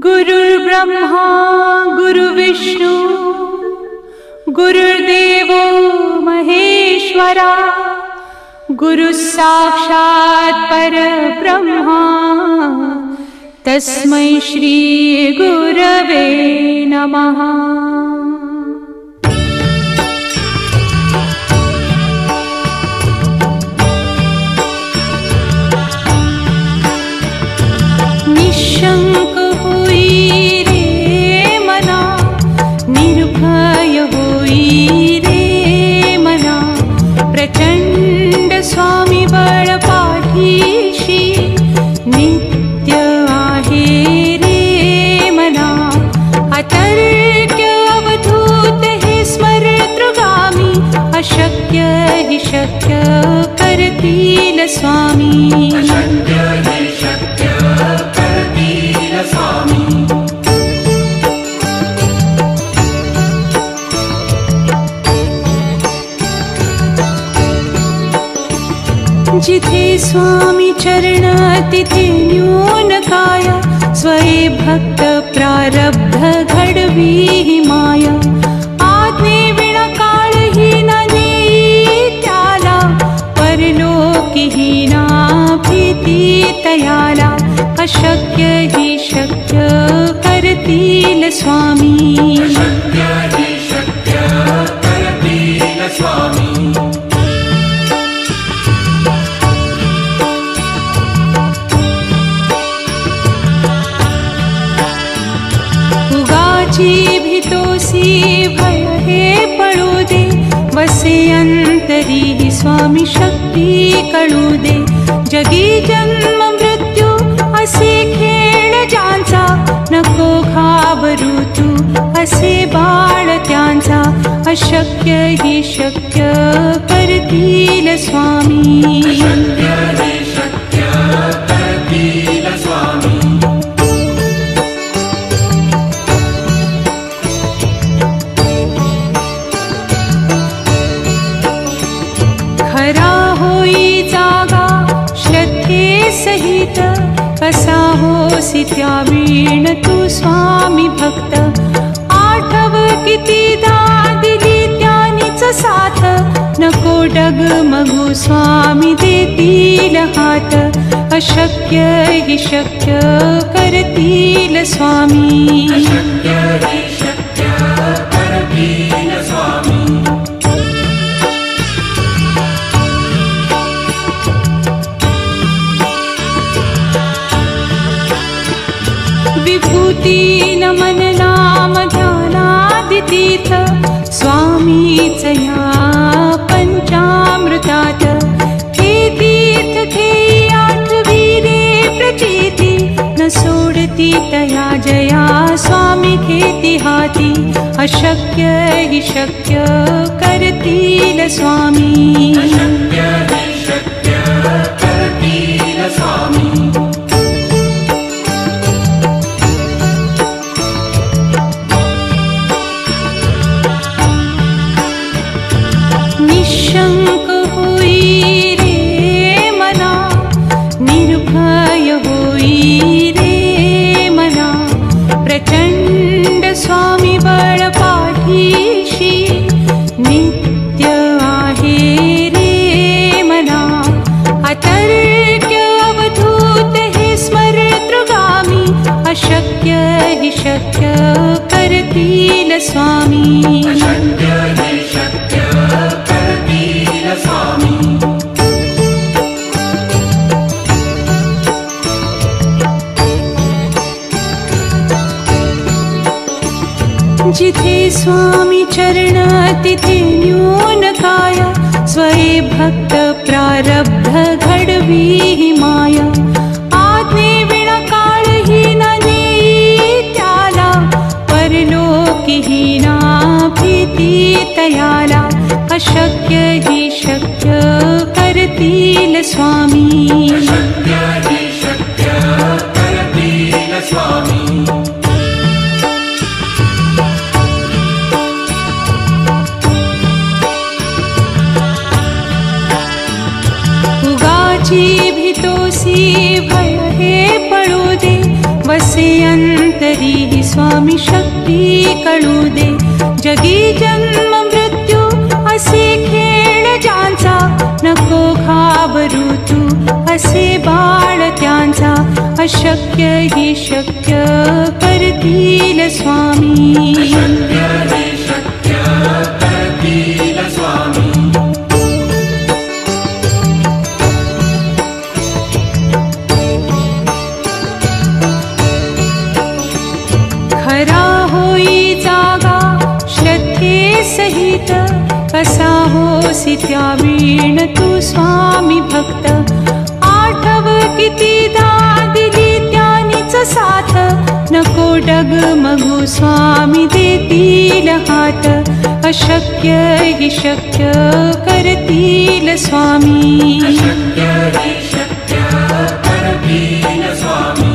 गुरुर्ब्रह्मा गुरुर्विष्णु गुरुर्देवो महेश्वरा गुरुसाक्षात् परब्रह्मा तस्मै श्री गुरवे नमः। निशंक होई रे मना, निर्भय होई रे मना, प्रचंड स्वामी बळ पाठीशी नित्य आहे रे मना। अतर्क्य अवधूत हे स्मरतृगामी, अशक्य हि शक्य करतील स्वामी। अशक्य हि शक्य करतील स्वामी। जिथे स्वामी चरण तिथे न्यून काय, स्वये भक्त प्रारब्ध घडवी ही माया। आज्ञे विना काळही न नेई त्याला, परलोकी ही ना भीती तयाला। अशक्य हि शक्य करतील स्वामी। अशक्य हि शक्य करतील स्वामी। उगाची भीतोसी भय हे पळू दे, वसे अंतरी ही स्वामी शक्ती कळू दे। जगी जन्म मृत्यू असे खेळ ज्यांचा, नको घाबरू तू असे बाळ त्यांचा। अशक्य हि शक्य करतील स्वामी। अशक्य हि शक्य करतील स्वामी। खरा होई जागा श्रद्धे सहित, कसा होसी त्या वीण तू स्वामी भक्त। आठव कितीदा दिली त्यानीच साथ, नको डगमगू स्वामी देतील हात। अशक्य हि शक्य करतील स्वामी। अशक्य हि शक्य करतील स्वामी। विभूती नमन नाम ध्यानादितीर्थ, स्वामीच या पंचामृतात। हे तीर्थ घेई आठवी रे प्रचिती, न सोडती तया जया स्वामी घेती हाती। अशक्य हि शक्य करतील स्वामी। अशक्य हि शक्य करतील स्वामी। निशंक होई रे मना, निर्भय होई रे मना, प्रचंड स्वामी बळ पाठीशी नित्य आहे रे मना। अतर्क्य अवधूत हे स्मरतृगामी, अशक्य हि शक्य करतील स्वामी। अशक्य हि शक्य करतील स्वामी। जिथे स्वामी चरण तिथे न्यून काय, स्वये भक्त प्रारब्ध घडवी ही माया। आज्ञे विना काळही न नेई त्याला, परलोकी ही ना भीती तयाला। अशक्य हि शक्य करतील स्वामी। अशक्य हि शक्य करतील स्वामी। उगाची भीतोसी भय हे पळू दे, वसे अंतरी स्वामी शक्ती कळू दे. जगी जन्म मृत्यू असे खेळ ज्यांचा, नको घाबरू तू असे बाळ त्यांचा. अशक्य ही शक्य करतील स्वामी. अशक्य हि शक्य करतील स्वामी. खरा होई जागा श्रद्धे सहित, कसा होसी त्या वीण तू स्वामी भक्त. आठव कितीदा दिली त्यानीच साथ, नको डगमगू स्वामी देतील हात. अशक्य हि शक्य करतील स्वामी. अशक्य हि शक्य करतील स्वामी.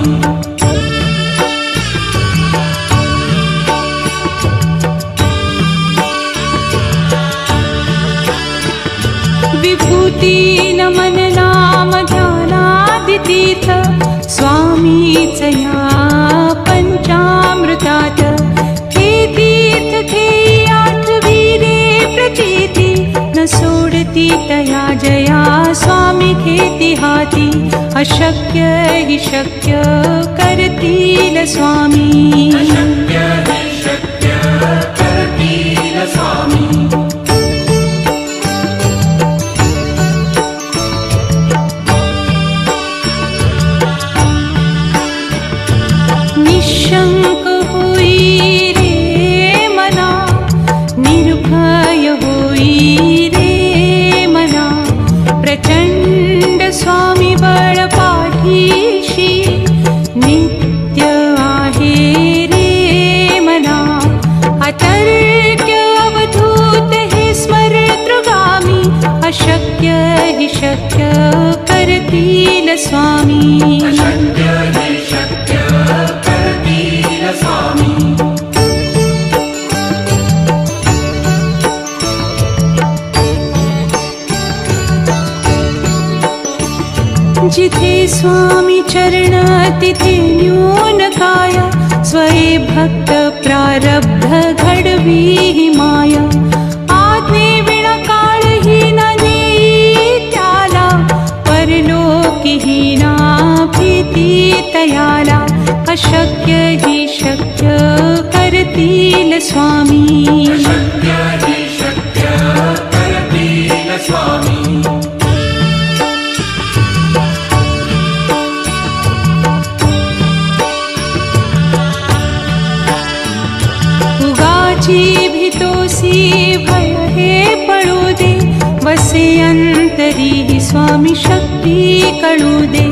विभूती नमन नाम ध्यानादितीर्थ, स्वामीच या पंचामृतात. हे तीर्थ घेई आठवी रे प्रचिती, न सोडती तया जया स्वामी घेती हाती. अशक्य हि शक्य करतील स्वामी. अशक्य हि शक्य करतील स्वामी. निशंक होई रे मना, निर्भय होई रे मना. प्रचंड स्वामी बळ पाठीशी, नित्य आहे रे मना. अतर्क्य अवधूत हे स्मरतृगामी, अशक्य हि शक्य करतील स्वामी. अशक्य हि शक्य करतील स्वामी. जिथे स्वामी चरण तिथे न्यून काय, स्वये भक्त प्रारब्ध घडवी ही माया. आज्ञे विना काळही न नेई त्याला, परलोकी ही ना भीती तयाला. अशक्य हि शक्य करतील स्वामी. अशक्य हि शक्य करतील स्वामी. उगाची भीतोसी भय हे पळू दे. वसे अंतरी स्वामी शक्ती कळू दे.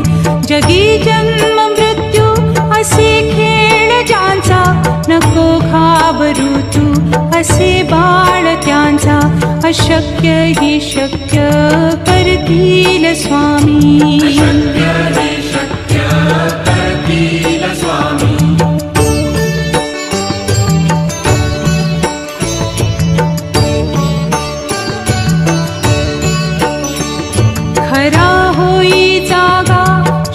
जगी जन्म मृत्यू असे खेळ ज्यांचा, नको घाबरू तू असे बाळ त्यांचा. अशक्य हि शक्य करतील स्वामी. अशक्य हि शक्य करतील स्वामी. खरा होई जागा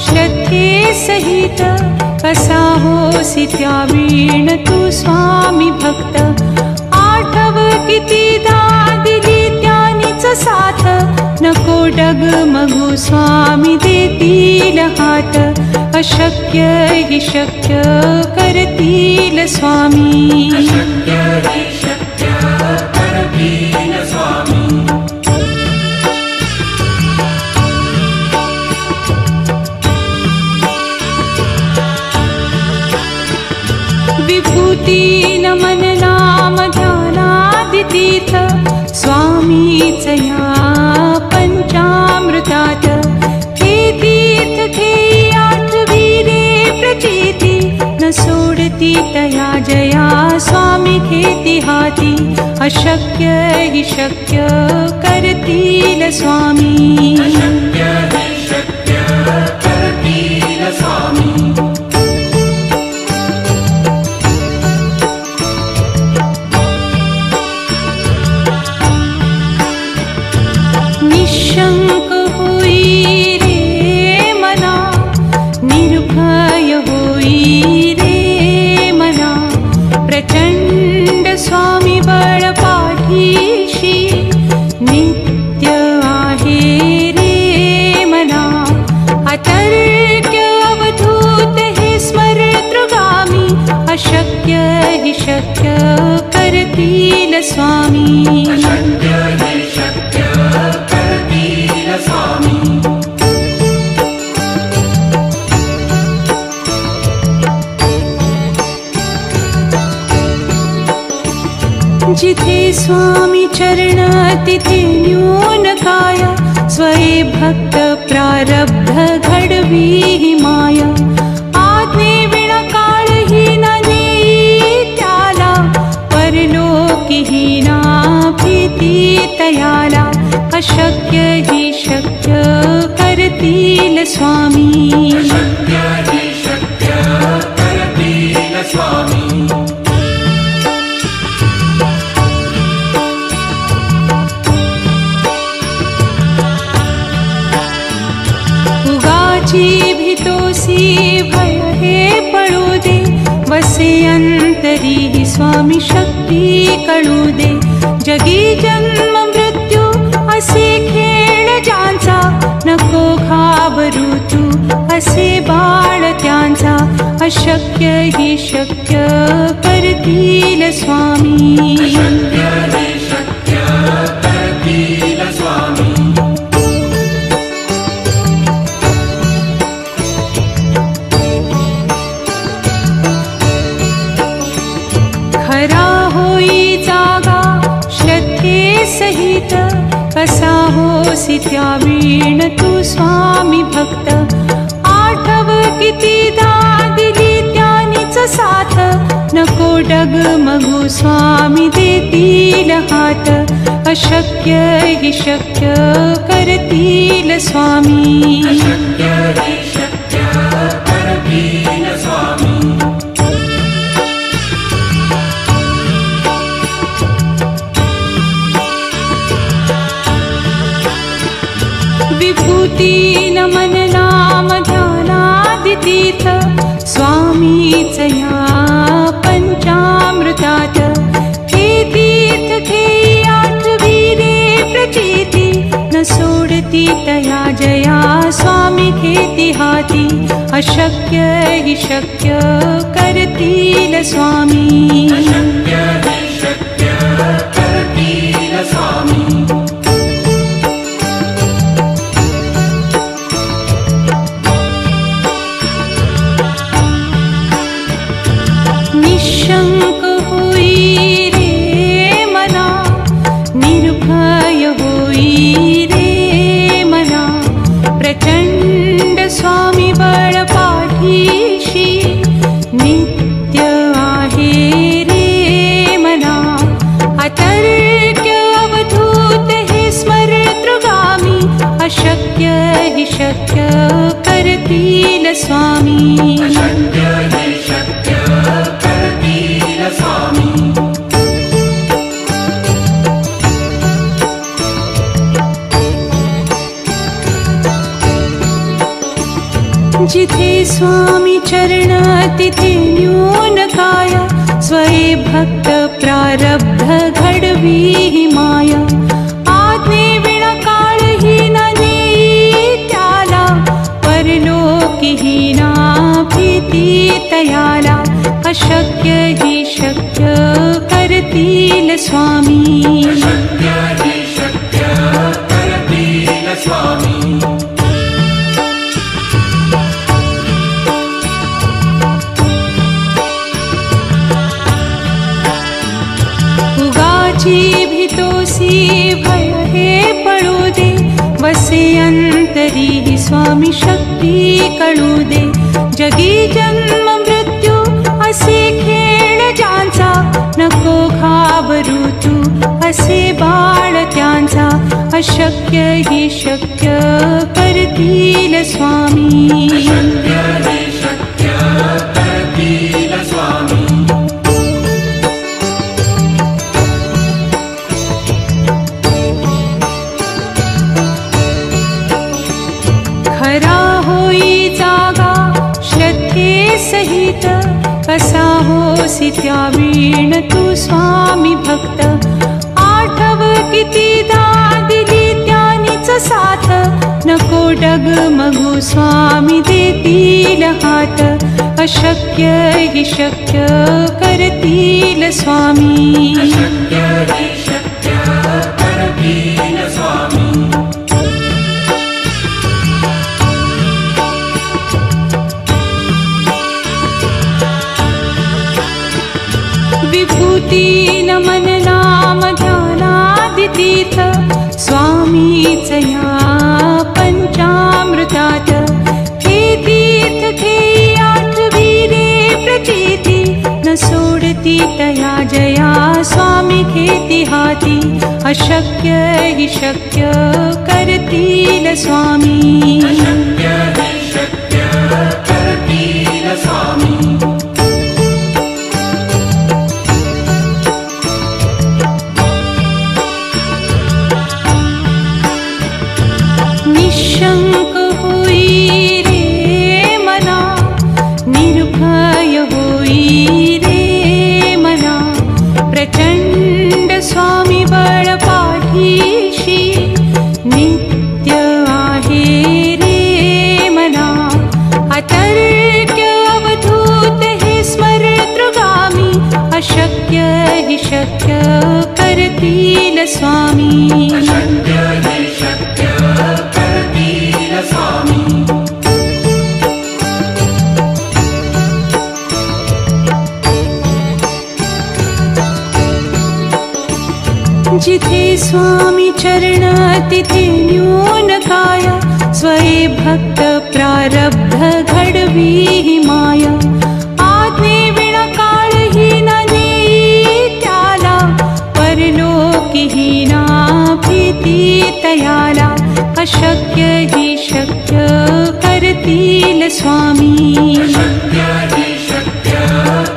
श्रद्धे सहित, कसा होसी त्या वीण तू स्वामी भक्त. आठव कितीदा दिली त्यानीच साथ, नको डगमगू स्वामी देतील हात. अशक्य हि शक्य करतील स्वामी. अशक्य हि शक्य करतील स्वामी. विभूती नमन नाम ध्यानादितीर्थ, स्वामीच या पंचामृतात. हे तीर्थ घेई आठवी रे प्रचिती, न सोडती तया जया स्वामी घेती हाती. अशक्य हि शक्य करतील स्वामी. अशक्य हि शक्य करतील स्वामी. निशंक होई रे मना, निर्भय होई शक्य करतील स्वामी. अशक्य हे शक्य करतील स्वामी. जिथे स्वामी चरण तिथे न्यून काय. स्वये भक्त प्रारब्ध घडवी ही माया. आज्ञे विना काळही न नेई त्याला. परलोकीही ना भीती तयाला. अशक्य ही शक्य करतील स्वामी. अशक्य हे शक्य करतील स्वामी. भीतोसी भय हे पळू दे. वसे अंतरी ही स्वामी शक्ती कळू दे. जगी जन्म मृत्यू असे खेळ ज्यांचा. नको घाबरू तू असे बाळ त्यांचा. अशक्य ही शक्य करतील स्वामी. अशक्य हे शक्य करतील स्वामी. खरा होई जागा श्रद्धे सहित. कसा होसी त्या वीण तू स्वामी भक्त. आठव कितीदा दिली त्यानीच साथ. नको डगमगू स्वामी देतील हात. अशक्य ही शक्य करतील स्वामी. अशक्य हे शक्य करतील स्वामी. विभूती नमन नाम ध्यानादितीर्थ. स्वामीच या पंचामृतात. हे तीर्थ घेई आठवी रे प्रचिती. न सोडती तया जया स्वामी घेती हाती. अशक्य ही शक्य करतील स्वामी. अशक्य हे शक्य करतील स्वामी. निशंक होई रे मना. निर्भय होई रे मना. प्रचंड स्वामी बळ पाठीशी. नित्य आहे रे मना. अतर्क्य अवधूत हे स्मरतृगामी. अशक्य ही शक्य करतील स्वामी. अशक्य हे शक्य करतील स्वामी. जिथे स्वामी चरण तिथे न्यून काय. स्वये भक्त प्रारब्ध घडवी ही माया. आज्ञे विना काळही न नेई त्याला. परलोकीही ना भीती तयाला. अशक्य ही शक्य करतील स्वामी. अशक्य हे शक्य करतील स्वामी. भीतोसी भय हे पळू दे. वसे अंतरी ही स्वामी शक्ती कळू दे. जगी जन्म मृत्यू असे खेळ ज्यांचा. नको घाबरू तू असे बाळ त्यांचा. अशक्य ही शक्य करतील स्वामी. अशक्य हे शक्य करतील स्वामी. खरा होई जागा श्रद्धे सहित. कसा होसी त्या वीण तू स्वामी भक्त. आठव कितीदा दिली त्यानीच साथ. नको डगमगू स्वामी देतील हात. अशक्य हि शक्य करतील स्वामी. अशक्य हि शक्य करतील स्वामी. विभूती नमन नाम ध्यानादितीर्थ स्वामीच या पंचामृतात. हे तीर्थ हे आठवीरे प्रचिती न सोडती तया जया स्वामी घेती हाती. अशक्य हि शक्य करतील स्वामी. अशक्य हि शक्य करतील स्वामी. निशंक होई रे मना, निर्भय होई रे मना. प्रचंड स्वामी बळ पाठीशी नित्य आहे रे मना. अतर्क्य अवधूत हे स्मरतृगामी. अशक्य हि शक्य करतील स्वामी. अशक्य हि शक्य करतील स्वामी. जिथे स्वामी चरण तिथे न्यून काय. स्वये भक्त प्रारब्ध घडवी ही माया. आज्ञे विना काळही न नेई त्याला. परलोकी ही ना भीती तयाला. अशक्य हि शक्य करतील स्वामी. अशक्य हि शक्य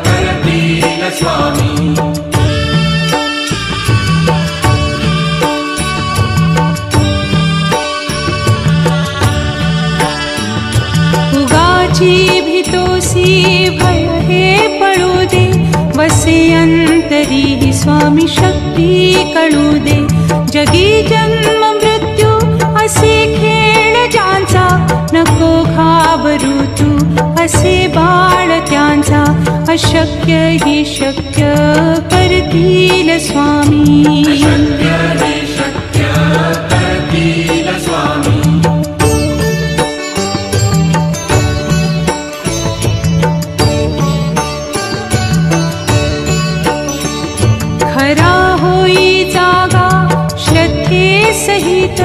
करतील स्वामी. उगाची भीतोसी भय हे पळू दे. वसे अंतरी ही स्वामी शक्ती कळू दे. जगी जन्म मृत्यू असे खेळ ज्यांचा. नको घाबरू तू असे बाळ त्यांचा. अशक्य हि शक्य करतील स्वामी. अशक्य हि शक्य करतील स्वामी. खरा होई जागा श्रद्धे सहित.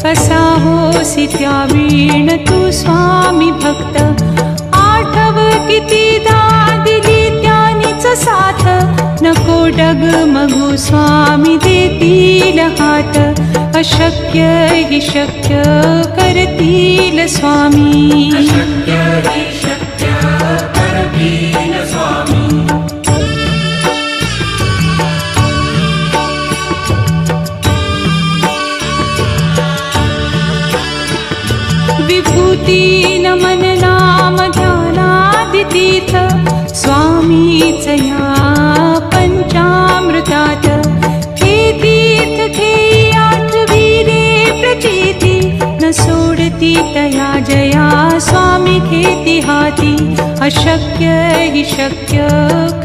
कसा होसी त्यावीण तू स्वामी भक्त. आठव कितीदा दिली त्यानीच साथ. नको डगमगू स्वामी देतील हात. अशक्य हि शक्य करतील स्वामी. अशक्य हि शक्य करतील स्वामी. विभूती नमन नाम ध्यानादितीर्थ स्वामीच या पंचामृतात. हे तीर्थ हे आठवीरे प्रचिती न सोडती तया जया स्वामी घेती हाती. अशक्य हि शक्य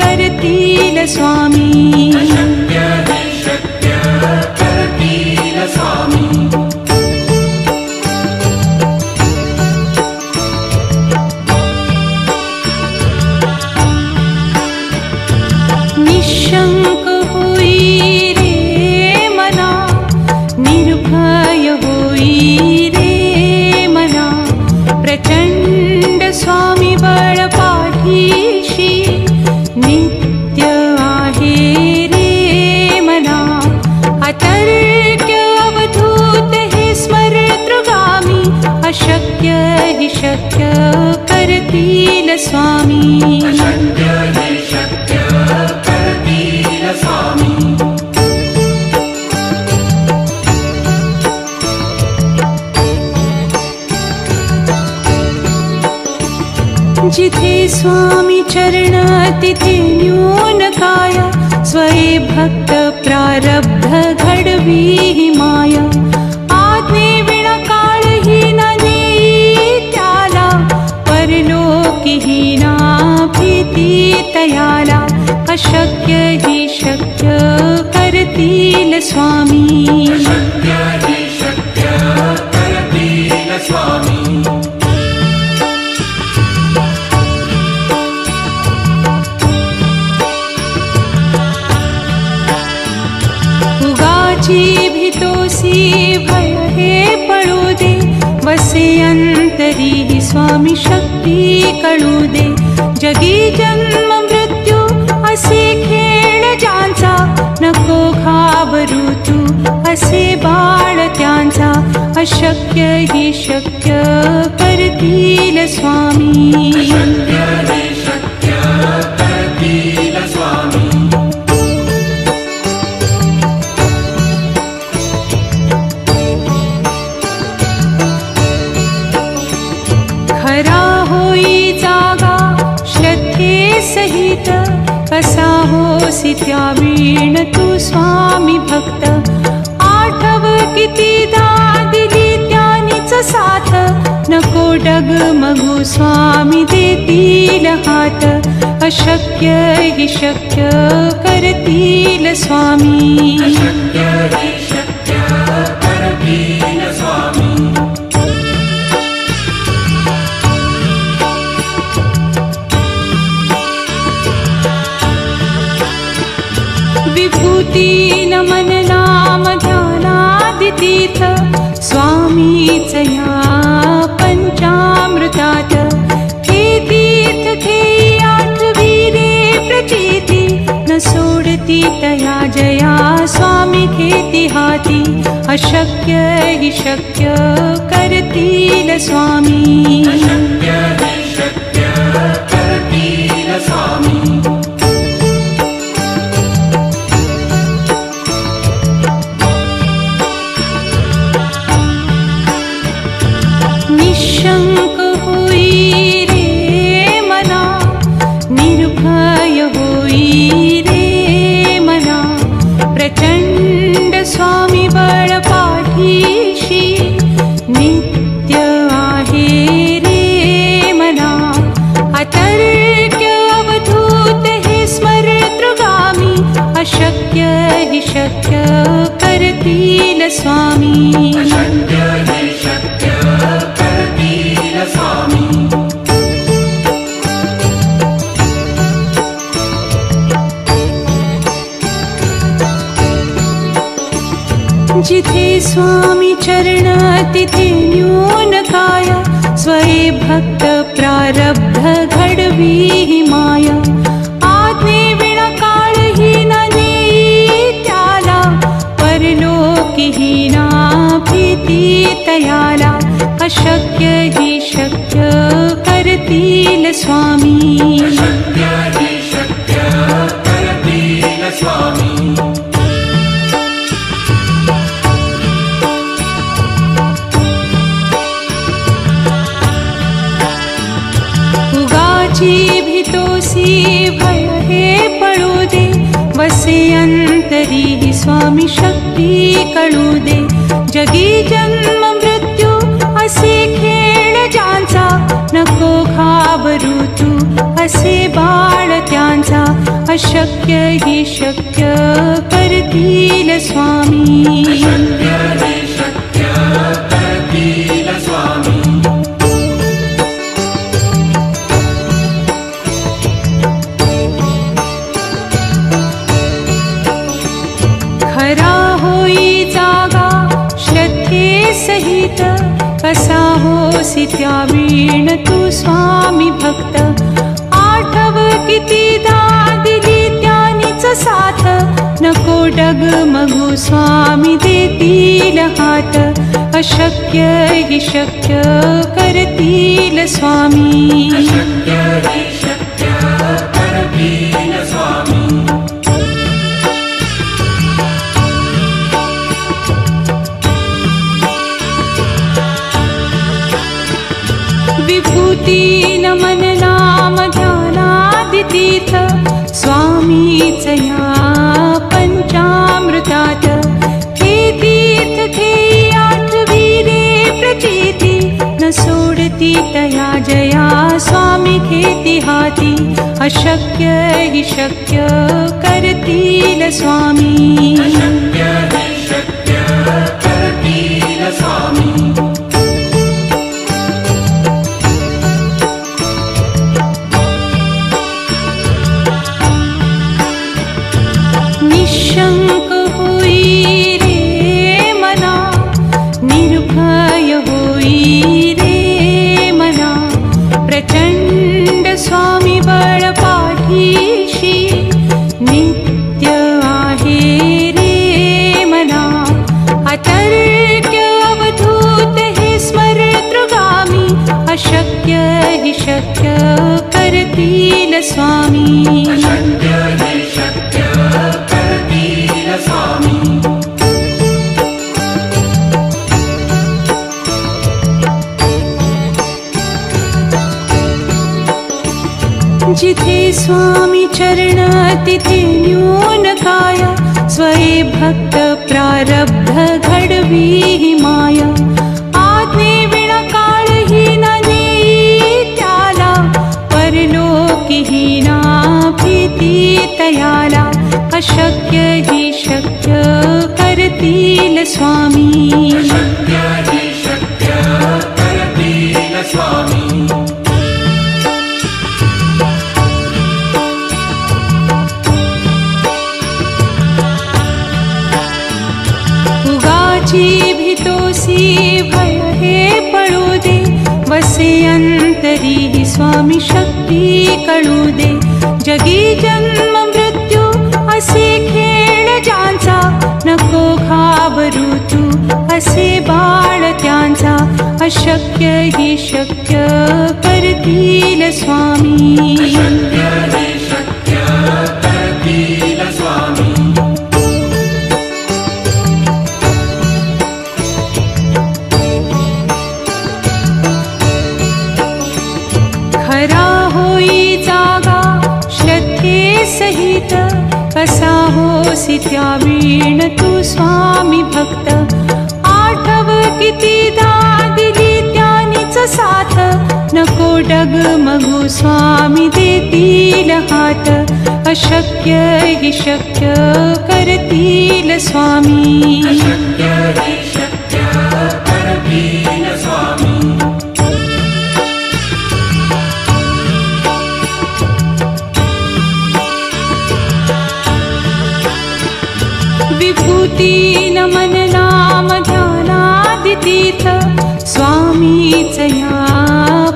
करतील स्वामी. अशक्य हि शक्य करतील स्वामी. निशंक होई रे मना, निर्भय होई रे मना. प्रचंड स्वामी बळ पाठीशी नित्य आहे रे मना. अतर्क्य अवधूत हे स्मरतृगामी. अशक्य हि शक्य करतील स्वामी. अशक्य हि शक्य करतील स्वामी. जिथे स्वामी चरण तिथे न्यून काय. स्वये भक्त प्रारब्ध घडवी ही माया. आज्ञे विना काळही न नेई त्याला. परलोकी ही ना भीती तयाला अशक्य हि शक्य करतील स्वामी अशक्य हि शक्य करतील स्वामी उगाची भीतोसी भय हे पळू दे वसे अंतरी हि स्वामी शक्ती कळू दे जगी जन्म मृत्यू असे खेळ ज्यांचा नको घाबरू तू असे बाळ त्यांचा अशक्य हि शक्य करतील स्वामी अशक्य हि शक्य करतील स्वामी खरा होई जागा श्रद्धे सहित कसा होसी त्यावीण तू स्वामी भक्त आठव कितीदा दिली त्यानीच साथ नको डगमगू स्वामी देतील हात अशक्य हि शक्य करतील स्वामी अशक्य हि शक्य करतील स्वामी विभूती नमन नाम ध्यानादितीर्थ स्वामीच या पंचामृतात हे तीर्थ घेई आठवी रे प्रचिती न सोडती तया जया स्वामी घेती हाती अशक्य हि शक्य करतील स्वामी अशक्य हि शक्य करतील स्वामी निशंक होई रे मना निर्भय होई रे मना प्रचंड स्वामी बळ पाठीशी नित्य आहे रे मना अतर्क्य अवधूत हे स्मरतृगामी अशक्य हि शक्य करतील स्वामी अशक्य हि शक्य करतील स्वामी जिथे स्वामी चरण तिथे न्यून काय स्वये भक्त प्रारब्ध घडवी हि माया आज्ञे विना काळही न नेई त्याला परलोकी हि ना भीती तयाला अशक्य हि शक्य करतील स्वामी अशक्य हि शक्य करतील स्वामी उगाची भीतोसी भय हे पळू दे वसे अंतरी हि स्वामी शक्ती कळू दे जगी जन्म मृत्यू असे खेळ ज्यांचा नको घाबरू तू असे बाळ त्यांचा अशक्य हि शक्य करतील स्वामी अशक्य हि शक्य करतील स्वामी खरा होई जागा श्रद्धे सहित कसा होसी त्यावीण तू स्वामी भक्त आठव कितीदा दिली त्यानीच साथ नको डगमगू स्वामी देतील हात अशक्य हि शक्य करतील स्वामी अशक्य हि शक्य करतील स्वामी विभूती नमन नाम ध्यानादितीर्थ स्वामीच या पंचामृतात हे तीर्थ घेई आठवी रे प्रचिती न सोडती तया जया स्वामी स्वामी घेती हाती अशक्य हि शक्य करतील स्वामी अशक्य हि शक्य करतील स्वामी निशंक होई रे मना निर्भय होई रे मना प्रचंड स्वामी बळ पाठीशी नित्य आहे रे मना अतर्क्य अवधूत हे स्मरतृगामी अशक्य हि शक्य करतील स्वामी अशक्य हि शक्य करतील स्वामी जिथे स्वामी चरण तिथे न्यून काय स्वये भक्त प्रारब्ध घडवी हि माया आज्ञे विना काळही न नेई त्याला परलोकी हि ना भीती तयाला अशक्य हि शक्य करतील स्वामी अशक्य हि शक्य करतील स्वामी भीतोसी भय हे पळू दे वसे अंतरी ही स्वामी शक्ती कळू दे जगी जन्म मृत्यू असे खेळ ज्यांचा नको घाबरू तू असे बाळ त्यांचा अशक्य हि शक्य करतील स्वामी अशक्य हि शक्य करतील स्वामी खरा होई जागा श्रद्धे सहित कसा होसी त्या वीण तू स्वामी भक्त आठव कितीदा दिली त्यानीच साथ नको डगमगू स्वामी देतील हात अशक्य हि शक्य करतील स्वामी अशक्य हि शक्य करतील स्वामी विभूती नमन नाम ध्यानादितीर्थ स्वामीच या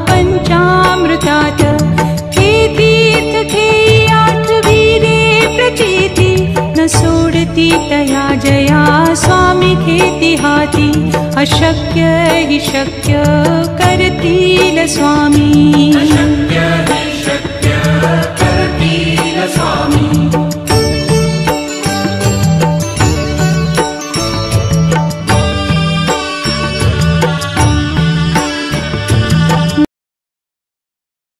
पंचामृतात हे तीर्थ घेई आठवी रे प्रचिती न सोडती तया जया स्वामी घेती हाती अशक्य हि शक्य करतील स्वामी